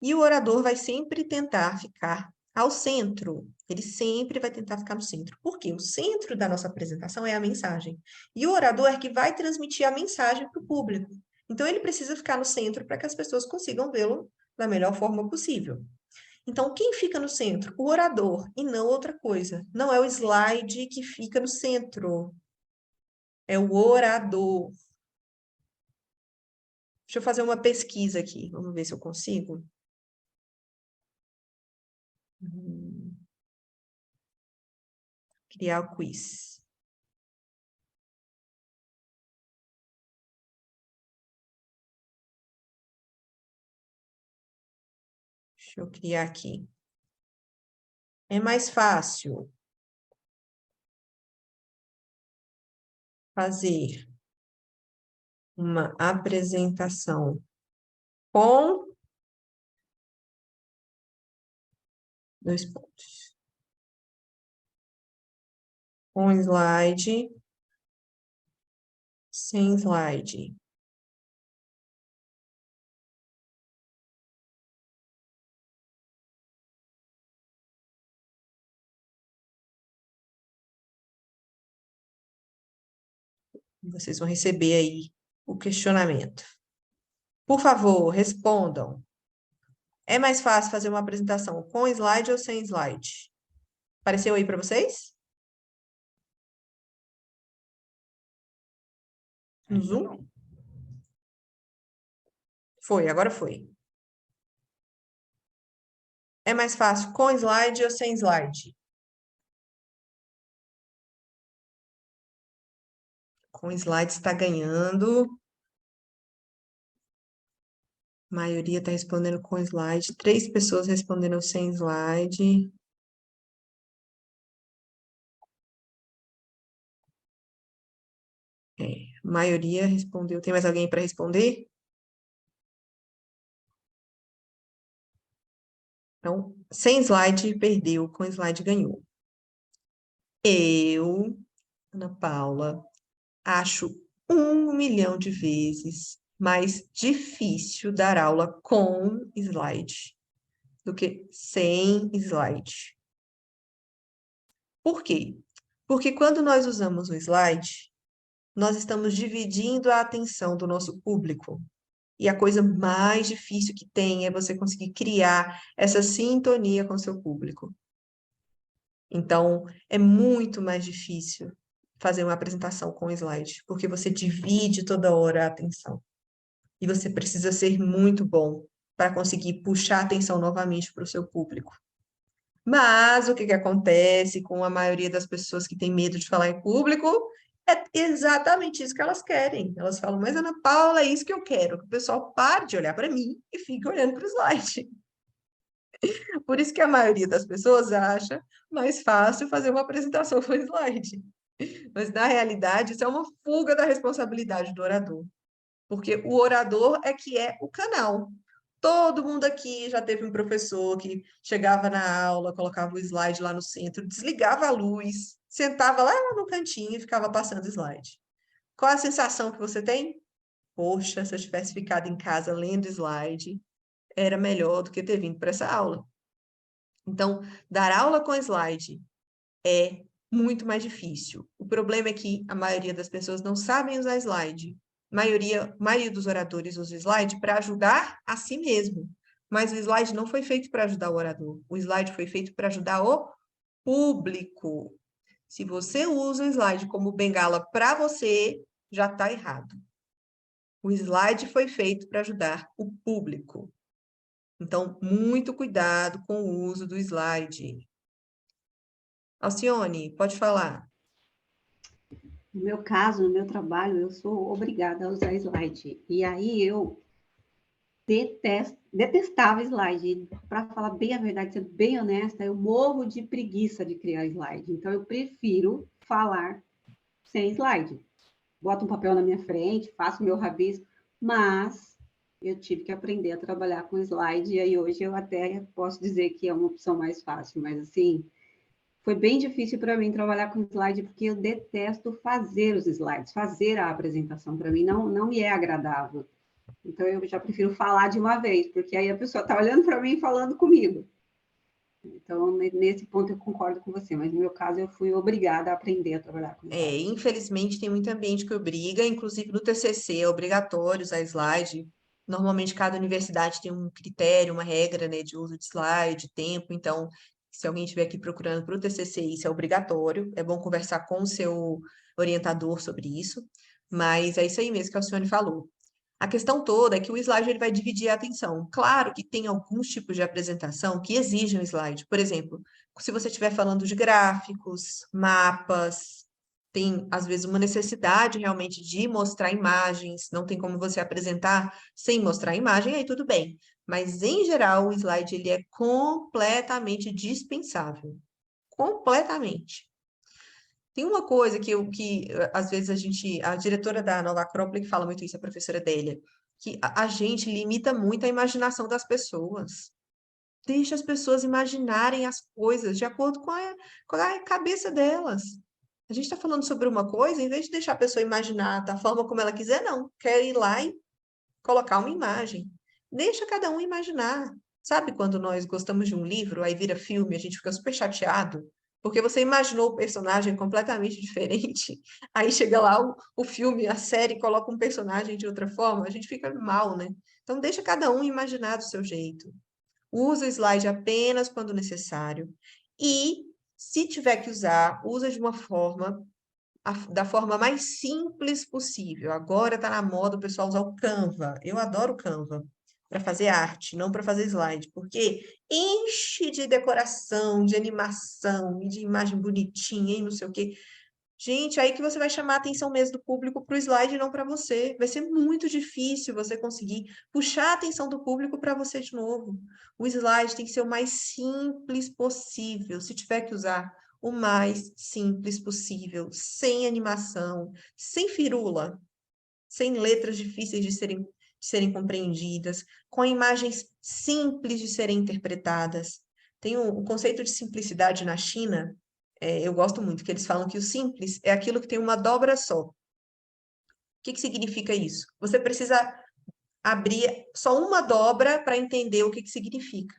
E o orador vai sempre tentar ficar ao centro. Ele sempre vai tentar ficar no centro. Por quê? O centro da nossa apresentação é a mensagem. E o orador é que vai transmitir a mensagem para o público. Então, ele precisa ficar no centro para que as pessoas consigam vê-lo da melhor forma possível. Então, quem fica no centro? O orador, e não outra coisa. Não é o slide que fica no centro. É o orador. Deixa eu fazer uma pesquisa aqui. Vamos ver se eu consigo. Criar o quiz. Deixa eu criar aqui. É mais fácil fazer uma apresentação com dois pontos. Com slide, sem slide. Vocês vão receber aí o questionamento. Por favor, respondam. É mais fácil fazer uma apresentação com slide ou sem slide? Apareceu aí para vocês? No Zoom? Foi, agora foi. É mais fácil com slide ou sem slide? Com slide está ganhando. A maioria está respondendo com slide. 3 pessoas responderam sem slide. A maioria respondeu. Tem mais alguém para responder? Então, sem slide perdeu, com slide ganhou. Eu, Ana Paula, acho 1 milhão de vezes mais difícil dar aula com slide do que sem slide. Por quê? Porque quando nós usamos o slide, nós estamos dividindo a atenção do nosso público. E a coisa mais difícil que tem é você conseguir criar essa sintonia com o seu público. Então, é muito mais difícil fazer uma apresentação com slide, porque você divide toda hora a atenção. E você precisa ser muito bom para conseguir puxar a atenção novamente para o seu público. Mas o que acontece com a maioria das pessoas que têm medo de falar em público é exatamente isso que elas querem. Elas falam, mas Ana Paula, é isso que eu quero, que o pessoal pare de olhar para mim e fique olhando para o slide. Por isso que a maioria das pessoas acha mais fácil fazer uma apresentação com slide. Mas, na realidade, isso é uma fuga da responsabilidade do orador. Porque o orador é que é o canal. Todo mundo aqui já teve um professor que chegava na aula, colocava o slide lá no centro, desligava a luz, sentava lá no cantinho e ficava passando slide. Qual a sensação que você tem? Poxa, se eu tivesse ficado em casa lendo slide, era melhor do que ter vindo para essa aula. Então, dar aula com slide é muito mais difícil. O problema é que a maioria das pessoas não sabem usar slide. A maioria dos oradores usa slide para ajudar a si mesmo. Mas o slide não foi feito para ajudar o orador. O slide foi feito para ajudar o público. Se você usa o slide como bengala para você, já está errado. O slide foi feito para ajudar o público. Então, muito cuidado com o uso do slide. Alcione, pode falar. No meu caso, no meu trabalho, eu sou obrigada a usar slide. E aí eu detestava slide. Para falar bem a verdade, ser bem honesta, eu morro de preguiça de criar slide. Então, eu prefiro falar sem slide. Boto um papel na minha frente, faço meu rabisco, mas eu tive que aprender a trabalhar com slide, e aí hoje eu até posso dizer que é uma opção mais fácil, mas assim, foi bem difícil para mim trabalhar com slide, porque eu detesto fazer os slides, fazer a apresentação para mim não me é agradável. Então, eu já prefiro falar de uma vez, porque aí a pessoa está olhando para mim e falando comigo. Então, nesse ponto eu concordo com você, mas no meu caso eu fui obrigada a aprender a trabalhar com slide. Infelizmente tem muito ambiente que obriga, inclusive no TCC é obrigatório usar slide. Normalmente cada universidade tem um critério, uma regra, né, de uso de slide, tempo. Então, se alguém estiver aqui procurando para o TCC, isso é obrigatório. É bom conversar com o seu orientador sobre isso. Mas é isso aí mesmo que a Alcione falou. A questão toda é que o slide ele vai dividir a atenção. Claro que tem alguns tipos de apresentação que exigem um slide. Por exemplo, se você estiver falando de gráficos, mapas, tem às vezes uma necessidade realmente de mostrar imagens, não tem como você apresentar sem mostrar imagem, aí tudo bem. Mas em geral, o slide ele é completamente dispensável. Completamente. Tem uma coisa que às vezes a diretora da Nova Acrópole que fala muito isso, a professora Délia, que a gente limita muito a imaginação das pessoas. Deixa as pessoas imaginarem as coisas de acordo com a cabeça delas. A gente está falando sobre uma coisa, em vez de deixar a pessoa imaginar da forma como ela quiser, não. Quer ir lá e colocar uma imagem. Deixa cada um imaginar. Sabe quando nós gostamos de um livro, aí vira filme, a gente fica super chateado, porque você imaginou o personagem completamente diferente, aí chega lá o filme, a série, coloca um personagem de outra forma, a gente fica mal, né? Então, deixa cada um imaginar do seu jeito. Usa o slide apenas quando necessário. E, se tiver que usar, usa de uma forma da forma mais simples possível. Agora está na moda o pessoal usar o Canva. Eu adoro o Canva para fazer arte, não para fazer slide, porque enche de decoração, de animação e de imagem bonitinha e não sei o quê. Gente, aí que você vai chamar a atenção mesmo do público para o slide e não para você. Vai ser muito difícil você conseguir puxar a atenção do público para você de novo. O slide tem que ser o mais simples possível. Se tiver que usar, o mais simples possível, sem animação, sem firula, sem letras difíceis de serem compreendidas, com imagens simples de serem interpretadas. Tem o conceito de simplicidade na China, eu gosto muito, que eles falam que o simples é aquilo que tem uma dobra só. O que significa isso? Você precisa abrir só uma dobra para entender o que significa.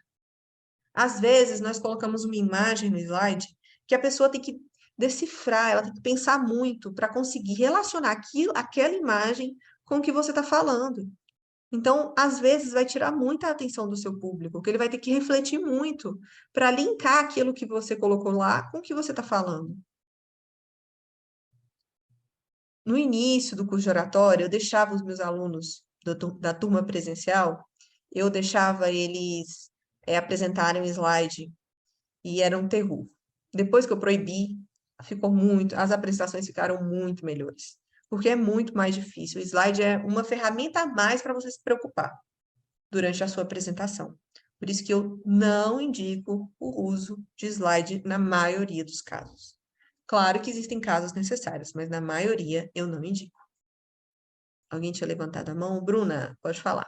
Às vezes, nós colocamos uma imagem no slide que a pessoa tem que decifrar, ela tem que pensar muito para conseguir relacionar aquela imagem com o que você está falando. Então, às vezes, vai tirar muita atenção do seu público, porque ele vai ter que refletir muito para linkar aquilo que você colocou lá com o que você está falando. No início do curso de oratória, eu deixava os meus alunos da turma presencial, eu deixava eles apresentarem um slide e era um terror. Depois que eu proibi, as apresentações ficaram muito melhores, porque é muito mais difícil. O slide é uma ferramenta a mais para você se preocupar durante a sua apresentação. Por isso que eu não indico o uso de slide na maioria dos casos. Claro que existem casos necessários, mas na maioria eu não indico. Alguém tinha levantado a mão? Bruna, pode falar.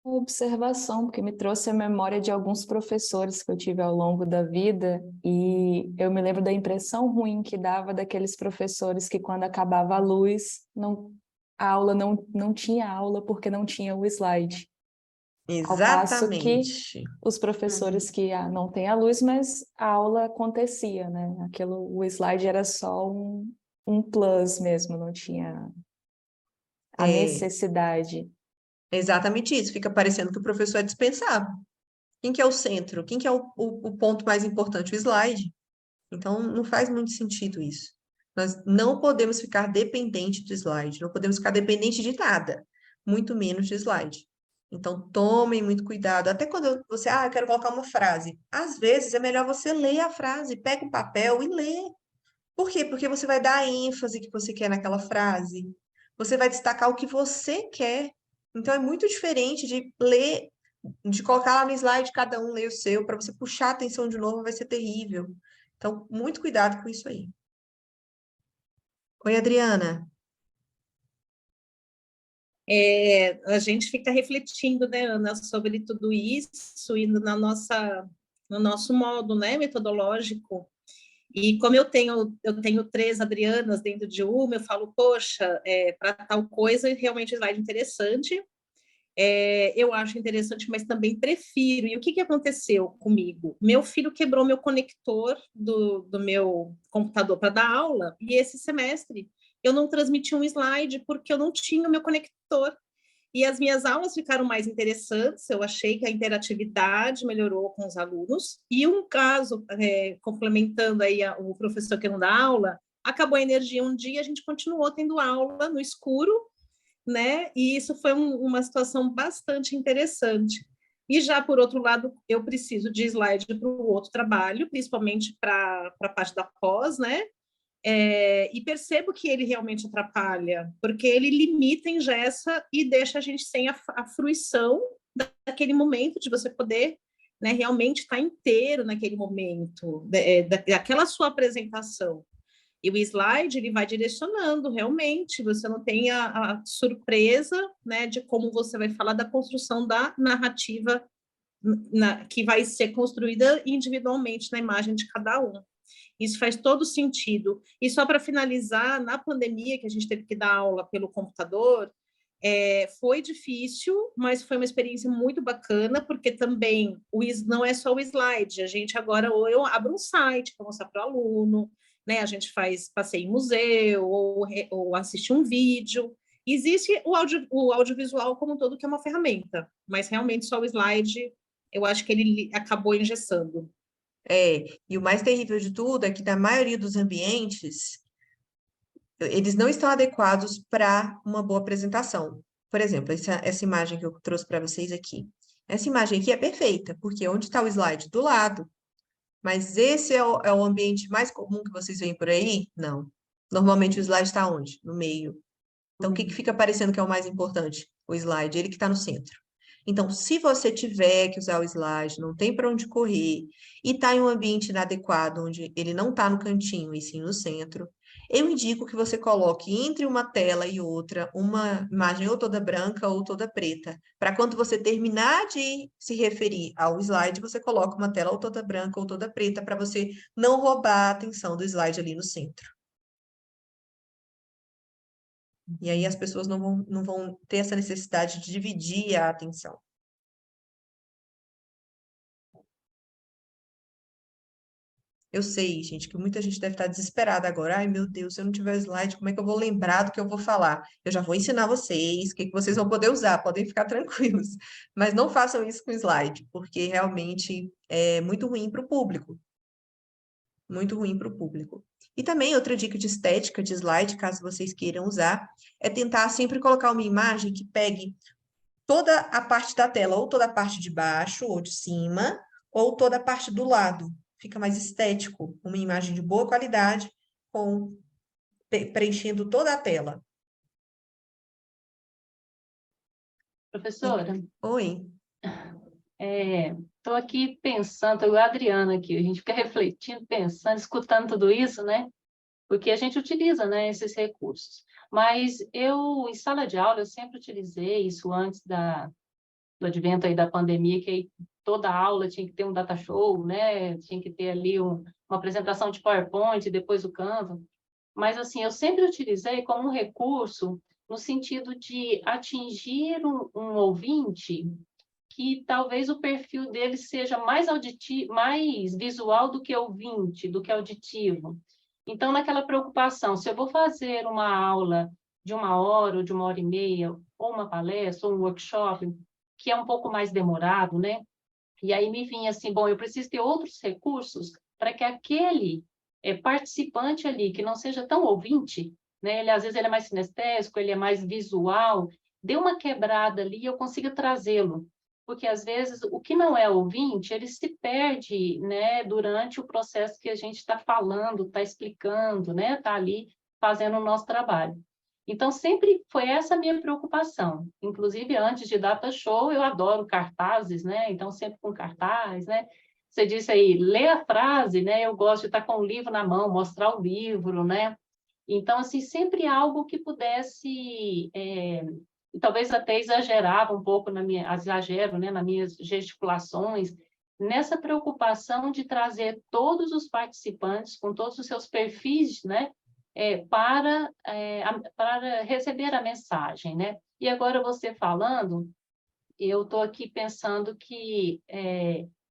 Uma observação, porque me trouxe a memória de alguns professores que eu tive ao longo da vida, e eu me lembro da impressão ruim que dava daqueles professores que, quando acabava a luz, a aula não tinha aula porque não tinha o slide. Ao passo que Exatamente. os professores que não têm a luz, mas a aula acontecia, né? O slide era só um plus mesmo, não tinha a É necessidade. exatamente isso. Fica parecendo que o professor é dispensável. Quem que é o centro? Quem que é o ponto mais importante? O slide. Então, não faz muito sentido isso. Nós não podemos ficar dependente do slide, não podemos ficar dependente de nada, muito menos de slide. Então, tomem muito cuidado. Até quando você, eu quero colocar uma frase. Às vezes é melhor você ler a frase, pega um papel e lê. Por quê? Porque você vai dar a ênfase que você quer naquela frase. Você vai destacar o que você quer. Então, é muito diferente de ler, de colocar lá no slide, cada um lê o seu, para você puxar a atenção de novo, vai ser terrível. Então, muito cuidado com isso aí. Oi, Adriana. A gente fica refletindo, né, Ana, sobre tudo isso e no nosso modo, né, metodológico. E como eu tenho 3 Adrianas dentro de uma, eu falo, poxa, para tal coisa, realmente o slide é interessante. Eu acho interessante, mas também prefiro. E o que aconteceu comigo? Meu filho quebrou meu conector do meu computador para dar aula, e esse semestre eu não transmiti um slide porque eu não tinha o meu conector. E as minhas aulas ficaram mais interessantes, eu achei que a interatividade melhorou com os alunos. E um caso, complementando aí o professor que não dá aula, acabou a energia um dia, a gente continuou tendo aula no escuro, né? E isso foi uma situação bastante interessante. E já, por outro lado, eu preciso de slide para o outro trabalho, principalmente para a parte da pós, né? E percebo que ele realmente atrapalha, porque ele limita, engessa e deixa a gente sem a fruição daquele momento de você poder, né, realmente estar inteiro naquele momento, daquela sua apresentação. E o slide, ele vai direcionando, realmente, você não tem a surpresa, né, de como você vai falar da construção da narrativa que vai ser construída individualmente na imagem de cada um. Isso faz todo sentido. E só para finalizar, na pandemia, que a gente teve que dar aula pelo computador, foi difícil, mas foi uma experiência muito bacana, porque também não é só o slide, a gente agora, ou eu abro um site para mostrar para o aluno, né? A gente faz passeio em museu, ou assiste um vídeo. Existe o audiovisual como um todo, que é uma ferramenta, mas realmente só o slide, eu acho que ele acabou engessando. E o mais terrível de tudo é que, na maioria dos ambientes, eles não estão adequados para uma boa apresentação. Por exemplo, essa imagem que eu trouxe para vocês aqui. Essa imagem aqui é perfeita, porque onde está o slide? Do lado. Mas esse é o ambiente mais comum que vocês veem por aí? Não. Normalmente o slide está onde? No meio. Então, o que fica parecendo que é o mais importante? O slide, ele que está no centro. Então, se você tiver que usar o slide, não tem para onde correr, e está em um ambiente inadequado, onde ele não está no cantinho, e sim no centro, eu indico que você coloque entre uma tela e outra uma imagem ou toda branca ou toda preta, para quando você terminar de se referir ao slide, você coloca uma tela ou toda branca ou toda preta, para você não roubar a atenção do slide ali no centro. E aí as pessoas não vão ter essa necessidade de dividir a atenção. Eu sei, gente, que muita gente deve estar desesperada agora. Ai, meu Deus, se eu não tiver slide, como é que eu vou lembrar do que eu vou falar? Eu já vou ensinar vocês o que vocês vão poder usar, podem ficar tranquilos. Mas não façam isso com slide, porque realmente é muito ruim para o público. Muito ruim para o público. E também outra dica de estética de slide, caso vocês queiram usar, é tentar sempre colocar uma imagem que pegue toda a parte da tela, ou toda a parte de baixo ou de cima, ou toda a parte do lado. Fica mais estético, uma imagem de boa qualidade, preenchendo toda a tela. Professora, Oi. estou aqui pensando, estou igual a Adriana aqui, a gente fica refletindo, pensando, escutando tudo isso, né? Porque a gente utiliza, né, esses recursos. Mas eu, em sala de aula, eu sempre utilizei isso antes do advento aí da pandemia, que aí toda aula tinha que ter um data show, né? Tinha que ter ali uma apresentação de PowerPoint, depois o Canva. Mas, assim, eu sempre utilizei como um recurso no sentido de atingir um ouvinte que talvez o perfil dele seja mais auditivo, mais visual do que ouvinte, do que auditivo. Então, naquela preocupação, se eu vou fazer uma aula de 1 hora ou de 1 hora e meia, ou uma palestra, ou um workshop, que é um pouco mais demorado, né? E aí me vinha assim, bom, eu preciso ter outros recursos para que aquele participante ali, que não seja tão ouvinte, né? Ele, às vezes ele é mais sinestésico, ele é mais visual, dê uma quebrada ali e eu consiga trazê-lo. Porque, às vezes, o que não é ouvinte, ele se perde, né, durante o processo que a gente está falando, está explicando, né, está ali fazendo o nosso trabalho. Então, sempre foi essa a minha preocupação. Inclusive, antes de data show, eu adoro cartazes, né? Então, sempre com cartaz, né? Você disse aí, lê a frase, né? Eu gosto de estar com o livro na mão, mostrar o livro, né? Então, assim, sempre algo que pudesse... talvez até exagerava um pouco exagero, né? Nas minhas gesticulações, nessa preocupação de trazer todos os participantes com todos os seus perfis, né, para receber a mensagem, né? E agora você falando, eu estou aqui pensando que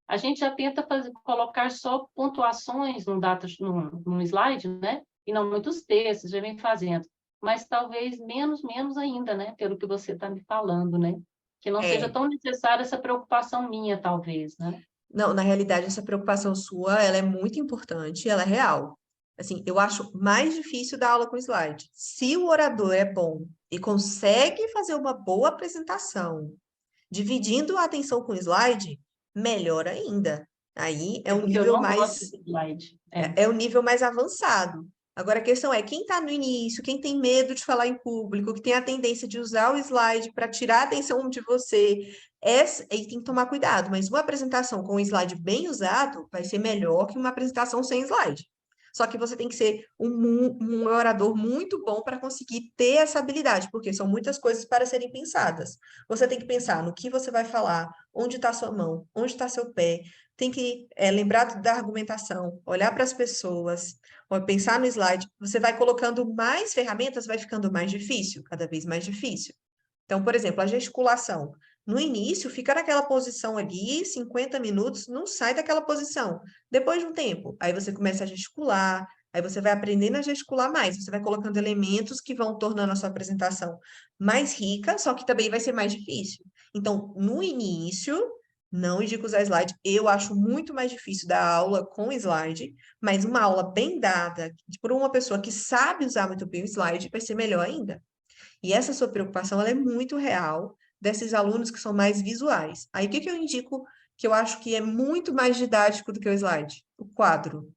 a gente já tenta colocar só pontuações num slide, né? E não muitos textos, já vem fazendo. Mas talvez menos ainda, né? Pelo que você está me falando, né? Que não seja tão necessária essa preocupação minha, talvez, né? Não, na realidade, essa preocupação sua, ela é muito importante, ela é real. Assim, eu acho mais difícil dar aula com slide. Se o orador é bom e consegue fazer uma boa apresentação, dividindo a atenção com slide, melhor ainda. Aí é um Porque eu nível não gosto mais de slide. é o nível mais avançado. Agora, a questão é, quem está no início, quem tem medo de falar em público, que tem a tendência de usar o slide para tirar a atenção de você, e tem que tomar cuidado, mas uma apresentação com o slide bem usado vai ser melhor que uma apresentação sem slide. Só que você tem que ser um orador muito bom para conseguir ter essa habilidade, porque são muitas coisas para serem pensadas. Você tem que pensar no que você vai falar, onde está sua mão, onde está seu pé, tem que lembrar da argumentação, olhar para as pessoas, pensar no slide. Você vai colocando mais ferramentas, vai ficando mais difícil, cada vez mais difícil. Então, por exemplo, a gesticulação. No início, fica naquela posição ali, 50 minutos, não sai daquela posição. Depois de um tempo, aí você começa a gesticular, aí você vai aprendendo a gesticular mais, você vai colocando elementos que vão tornando a sua apresentação mais rica, só que também vai ser mais difícil. Então, no início, não indico usar slide. Eu acho muito mais difícil dar aula com slide, mas uma aula bem dada por uma pessoa que sabe usar muito bem o slide vai ser melhor ainda. E essa sua preocupação, ela é muito real desses alunos que são mais visuais. Aí, o que eu indico que eu acho que é muito mais didático do que o slide? O quadro.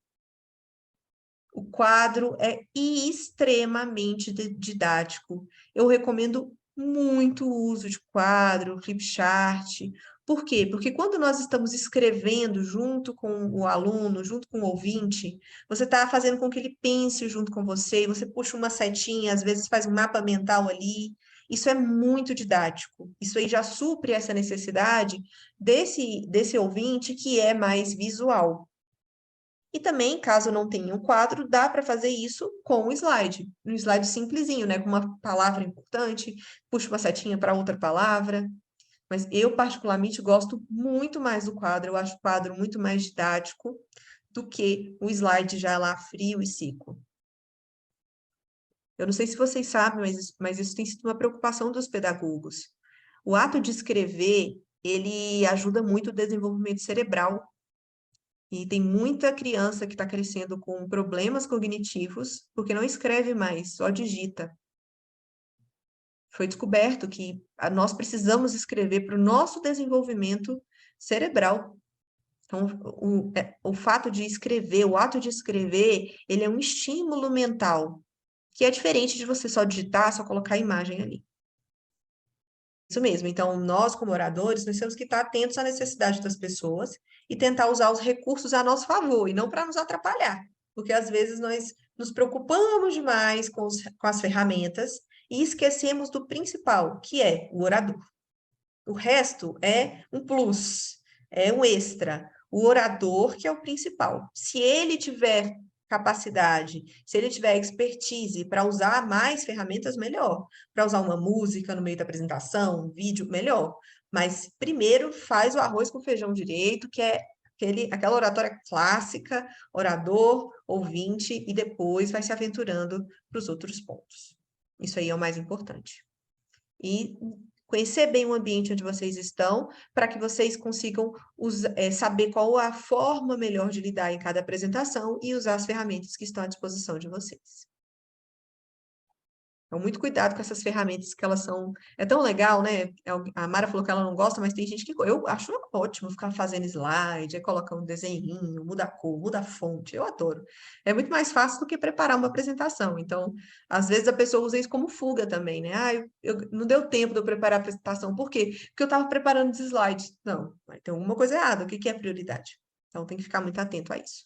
O quadro é extremamente didático. Eu recomendo muito o uso de quadro, flipchart. Por quê? Porque quando nós estamos escrevendo junto com o aluno, junto com o ouvinte, você está fazendo com que ele pense junto com você, e você puxa uma setinha, às vezes faz um mapa mental ali. Isso é muito didático. Isso aí já supre essa necessidade desse ouvinte que é mais visual. E também, caso não tenha um quadro, dá para fazer isso com o slide. Um slide simplesinho, né? Com uma palavra importante, puxa uma setinha para outra palavra. Mas eu, particularmente, gosto muito mais do quadro. Eu acho o quadro muito mais didático do que o slide já lá frio e seco. Eu não sei se vocês sabem, mas isso tem sido uma preocupação dos pedagogos. O ato de escrever, ele ajuda muito o desenvolvimento cerebral. E tem muita criança que está crescendo com problemas cognitivos porque não escreve mais, só digita. Foi descoberto que nós precisamos escrever para o nosso desenvolvimento cerebral. Então, o fato de escrever, o ato de escrever, ele é um estímulo mental, que é diferente de você só digitar, só colocar a imagem ali. Isso mesmo. Então, nós, como oradores, nós temos que estar atentos à necessidade das pessoas e tentar usar os recursos a nosso favor e não para nos atrapalhar. Porque, às vezes, nós nos preocupamos demais com as ferramentas e esquecemos do principal, que é o orador. O resto é um plus, é um extra. O orador que é o principal. Se ele tiver capacidade, se ele tiver expertise para usar mais ferramentas, melhor. Para usar uma música no meio da apresentação, um vídeo, melhor. Mas primeiro faz o arroz com feijão direito, que é aquela oratória clássica, orador, ouvinte, e depois vai se aventurando para os outros pontos. Isso aí é o mais importante. E conhecer bem o ambiente onde vocês estão, para que vocês consigam saber qual a forma melhor de lidar em cada apresentação e usar as ferramentas que estão à disposição de vocês. Então, muito cuidado com essas ferramentas, que elas são... É tão legal, né? A Mara falou que ela não gosta, mas tem gente que... Eu acho ótimo ficar fazendo slide, aí coloca um desenhinho, muda a cor, muda a fonte. Eu adoro. É muito mais fácil do que preparar uma apresentação. Então, às vezes a pessoa usa isso como fuga também, né? Não deu tempo de eu preparar a apresentação. Por quê? Porque eu estava preparando os slides. Não, tem alguma coisa errada. O que é prioridade? Então, tem que ficar muito atento a isso.